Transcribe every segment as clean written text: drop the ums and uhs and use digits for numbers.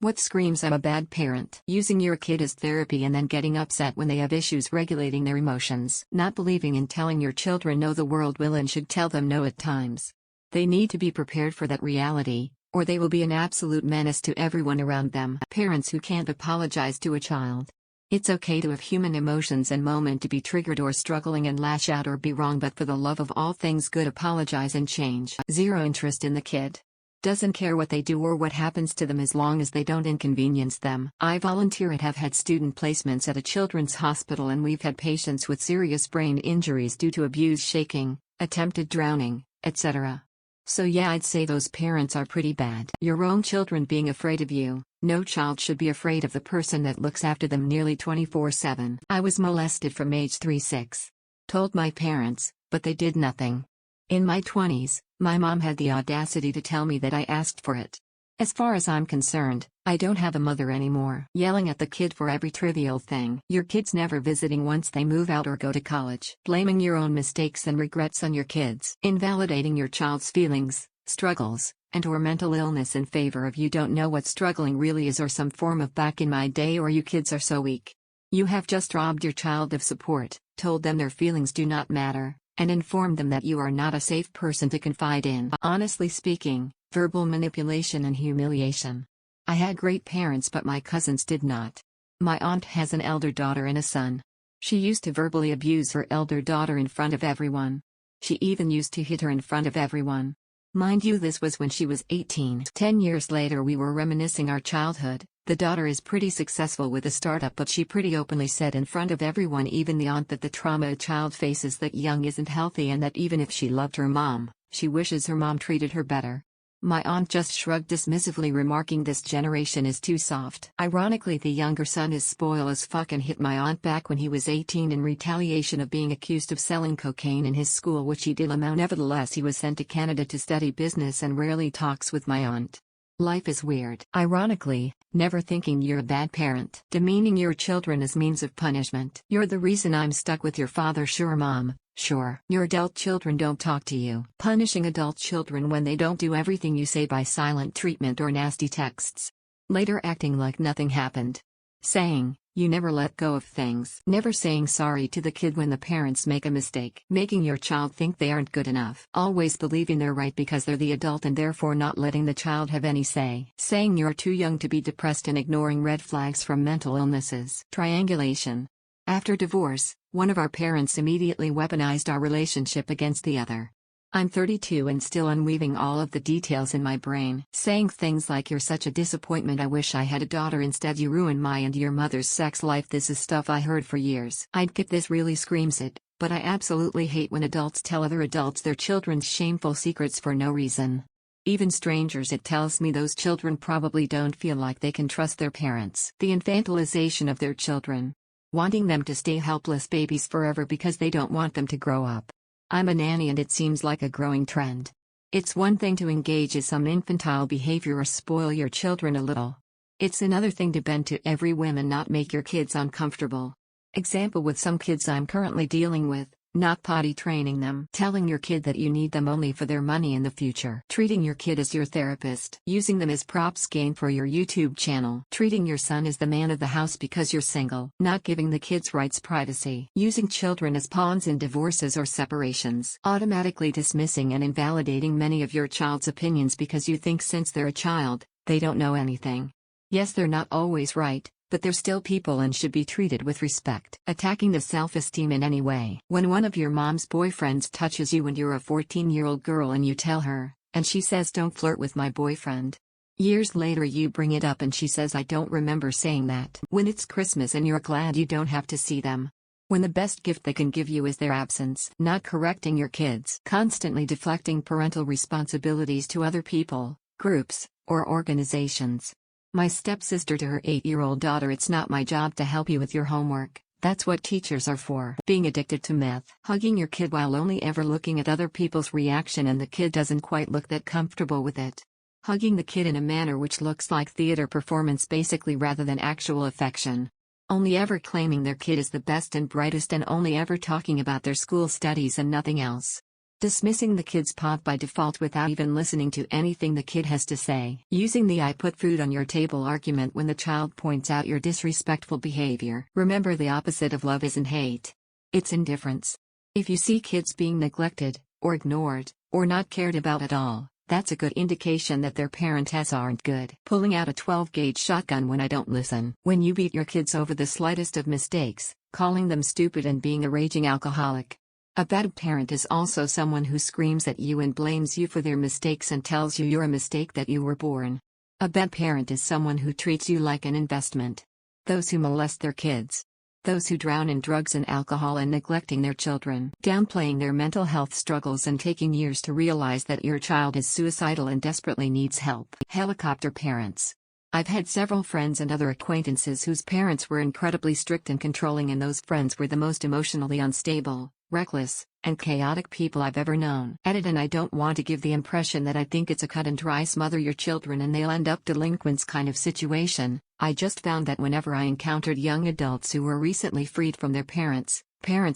What screams I'm a bad parent? Using your kid as therapy and then getting upset when they have issues regulating their emotions. Not believing in telling your children no, the world will and should tell them no at times. They need to be prepared for that reality, or they will be an absolute menace to everyone around them. Parents who can't apologize to a child. It's okay to have human emotions and moment to be triggered or struggling and lash out or be wrong, but for the love of all things good, apologize and change. Zero interest in the kid. Doesn't care what they do or what happens to them as long as they don't inconvenience them. I volunteer and have had student placements at a children's hospital, and we've had patients with serious brain injuries due to abuse, shaking, attempted drowning, etc. So yeah, I'd say those parents are pretty bad. Your own children being afraid of you. No child should be afraid of the person that looks after them nearly 24/7. I was molested from age 3-6. Told my parents, but they did nothing. In my 20s, my mom had the audacity to tell me that I asked for it. As far as I'm concerned, I don't have a mother anymore. Yelling at the kid for every trivial thing. Your kid's never visiting once they move out or go to college. Blaming your own mistakes and regrets on your kids. Invalidating your child's feelings, struggles, and/or mental illness in favor of you don't know what struggling really is, or some form of back in my day, or you kids are so weak. You have just robbed your child of support, told them their feelings do not matter, and informed them that you are not a safe person to confide in. Honestly speaking, verbal manipulation and humiliation. I had great parents, but my cousins did not. My aunt has an elder daughter and a son. She used to verbally abuse her elder daughter in front of everyone. She even used to hit her in front of everyone. Mind you, this was when she was 18. 10 years later, we were reminiscing our childhood. The daughter is pretty successful with a startup, but she pretty openly said in front of everyone, even the aunt, that the trauma a child faces that young isn't healthy, and that even if she loved her mom, she wishes her mom treated her better. My aunt just shrugged dismissively, remarking, "This generation is too soft." Ironically, the younger son is spoiled as fuck and hit my aunt back when he was 18 in retaliation of being accused of selling cocaine in his school, which he did. Nevertheless, he was sent to Canada to study business and rarely talks with my aunt. Life is weird. Ironically, never thinking you're a bad parent. Demeaning your children as means of punishment. "You're the reason I'm stuck with your father." Sure, mom. Sure. Your adult children don't talk to you. Punishing adult children when they don't do everything you say by silent treatment or nasty texts. Later acting like nothing happened. Saying, you never let go of things. Never saying sorry to the kid when the parents make a mistake. Making your child think they aren't good enough. Always believing they're right because they're the adult and therefore not letting the child have any say. Saying you're too young to be depressed and ignoring red flags from mental illnesses. Triangulation. After divorce, one of our parents immediately weaponized our relationship against the other. I'm 32 and still unweaving all of the details in my brain. Saying things like, "You're such a disappointment. I wish I had a daughter. Instead you ruined my and your mother's sex life." This is stuff I heard for years. I'd get this really screams it, but I absolutely hate when adults tell other adults their children's shameful secrets for no reason. Even strangers. It tells me those children probably don't feel like they can trust their parents. The infantilization of their children. Wanting them to stay helpless babies forever because they don't want them to grow up. I'm a nanny and it seems like a growing trend. It's one thing to engage in some infantile behavior or spoil your children a little. It's another thing to bend to every whim and not make your kids uncomfortable. Example with some kids I'm currently dealing with. Not potty training them. Telling your kid that you need them only for their money in the future. Treating your kid as your therapist. Using them as props gain for your YouTube channel. Treating your son as the man of the house because you're single. Not giving the kids rights, privacy. Using children as pawns in divorces or separations. Automatically dismissing and invalidating many of your child's opinions because you think since they're a child, they don't know anything. Yes, they're not always right, but they're still people and should be treated with respect. Attacking the self-esteem in any way. When one of your mom's boyfriends touches you and you're a 14-year-old girl and you tell her, and she says, "Don't flirt with my boyfriend." Years later you bring it up and she says, "I don't remember saying that." When it's Christmas and you're glad you don't have to see them. When the best gift they can give you is their absence. Not correcting your kids. Constantly deflecting parental responsibilities to other people, groups, or organizations. My stepsister to her 8-year-old daughter, "It's not my job to help you with your homework. That's what teachers are for." Being addicted to meth. Hugging your kid while only ever looking at other people's reaction and the kid doesn't quite look that comfortable with it. Hugging the kid in a manner which looks like theater performance basically rather than actual affection. Only ever claiming their kid is the best and brightest and only ever talking about their school studies and nothing else. Dismissing the kid's pot by default without even listening to anything the kid has to say. Using the "I put food on your table" argument when the child points out your disrespectful behavior. Remember, the opposite of love isn't hate. It's indifference. If you see kids being neglected, or ignored, or not cared about at all, that's a good indication that their parents aren't good. Pulling out a 12-gauge shotgun when I don't listen. When you beat your kids over the slightest of mistakes, calling them stupid and being a raging alcoholic. A bad parent is also someone who screams at you and blames you for their mistakes and tells you you're a mistake that you were born. A bad parent is someone who treats you like an investment. Those who molest their kids. Those who drown in drugs and alcohol and neglecting their children. Downplaying their mental health struggles and taking years to realize that your child is suicidal and desperately needs help. Helicopter parents. I've had several friends and other acquaintances whose parents were incredibly strict and controlling, and those friends were the most emotionally unstable, reckless, and chaotic people I've ever known. And I don't want to give the impression that I think it's a cut and dry smother your children and they'll end up delinquents kind of situation. I just found that whenever I encountered young adults who were recently freed from their parents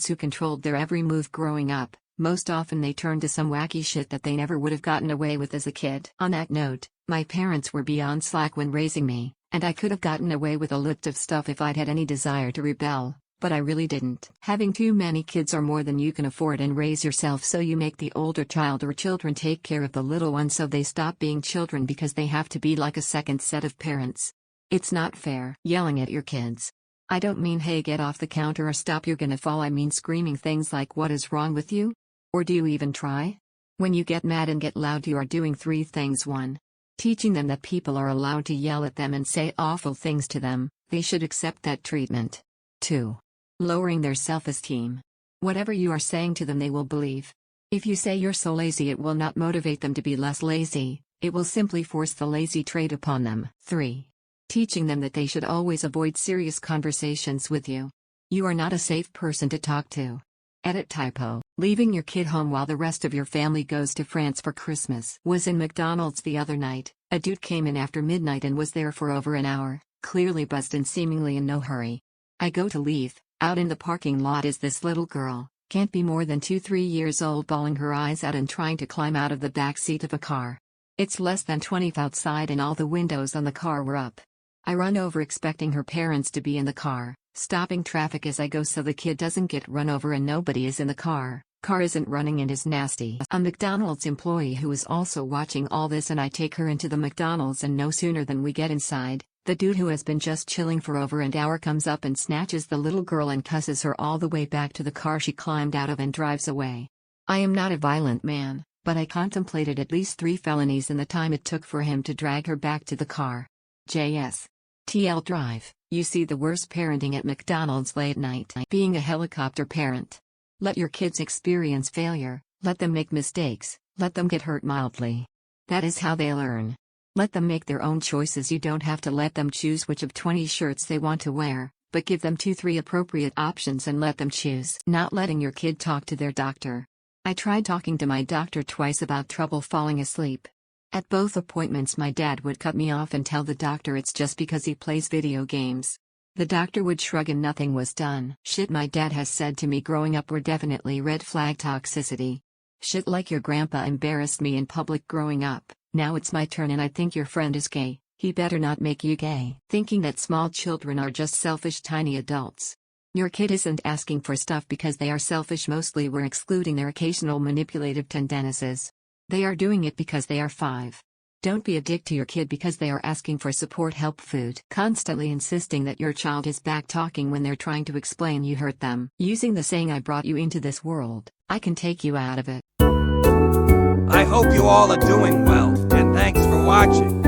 who controlled their every move growing up, most often they turned to some wacky shit that they never would have gotten away with as a kid. On that note, my parents were beyond slack when raising me, and I could have gotten away with a lot of stuff if I'd had any desire to rebel. But I really didn't. Having too many kids are more than you can afford and raise yourself, so you make the older child or children take care of the little ones so they stop being children because they have to be like a second set of parents. It's not fair. Yelling at your kids. I don't mean "Hey, get off the counter" or "Stop, you're gonna fall." I mean screaming things like "What is wrong with you?" Or do you even try? When you get mad and get loud, you are doing 3 things. 1. Teaching them that people are allowed to yell at them and say awful things to them. They should accept that treatment. 2. Lowering their self-esteem. Whatever you are saying to them they will believe. If you say you're so lazy, it will not motivate them to be less lazy, it will simply force the lazy trait upon them. 3. Teaching them that they should always avoid serious conversations with you. You are not a safe person to talk to. Edit typo. Leaving your kid home while the rest of your family goes to France for Christmas. Was in McDonald's the other night. A dude came in after midnight and was there for over an hour, clearly buzzed and seemingly in no hurry. I go to leave. Out in the parking lot is this little girl, can't be more than 2-3 years old, bawling her eyes out and trying to climb out of the back seat of a car. It's less than 20 outside and all the windows on the car were up. I run over expecting her parents to be in the car, stopping traffic as I go so the kid doesn't get run over and nobody is in the car. Car isn't running and is nasty. A McDonald's employee who is also watching all this, and I take her into the McDonald's, and no sooner than we get inside, the dude who has been just chilling for over an hour comes up and snatches the little girl and cusses her all the way back to the car she climbed out of and drives away. I am not a violent man, but I contemplated at least 3 felonies in the time it took for him to drag her back to the car. JS. TL Drive. You see the worst parenting at McDonald's late night. Being a helicopter parent. Let your kids experience failure, let them make mistakes, let them get hurt mildly. That is how they learn. Let them make their own choices. You don't have to let them choose which of 20 shirts they want to wear, but give them 2-3 appropriate options and let them choose. Not letting your kid talk to their doctor. I tried talking to my doctor twice about trouble falling asleep. At both appointments my dad would cut me off and tell the doctor it's just because he plays video games. The doctor would shrug and nothing was done. Shit my dad has said to me growing up were definitely red flag toxicity. Shit like "Your grandpa embarrassed me in public growing up, now it's my turn and I think your friend is gay, he better not make you gay." Thinking that small children are just selfish tiny adults. Your kid isn't asking for stuff because they are selfish. Mostly we're excluding their occasional manipulative tendencies. They are doing it because they are 5. Don't be a dick to your kid because they are asking for support, help, food. Constantly insisting that your child is back talking when they're trying to explain you hurt them. Using the saying "I brought you into this world, I can take you out of it." I hope you all are doing well, and thanks for watching.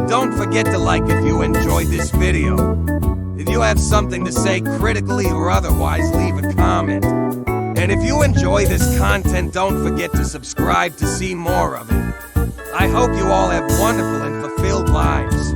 Don't forget to like if you enjoyed this video. If you have something to say critically or otherwise, leave a comment. And if you enjoy this content, don't forget to subscribe to see more of it. I hope you all have wonderful and fulfilled lives.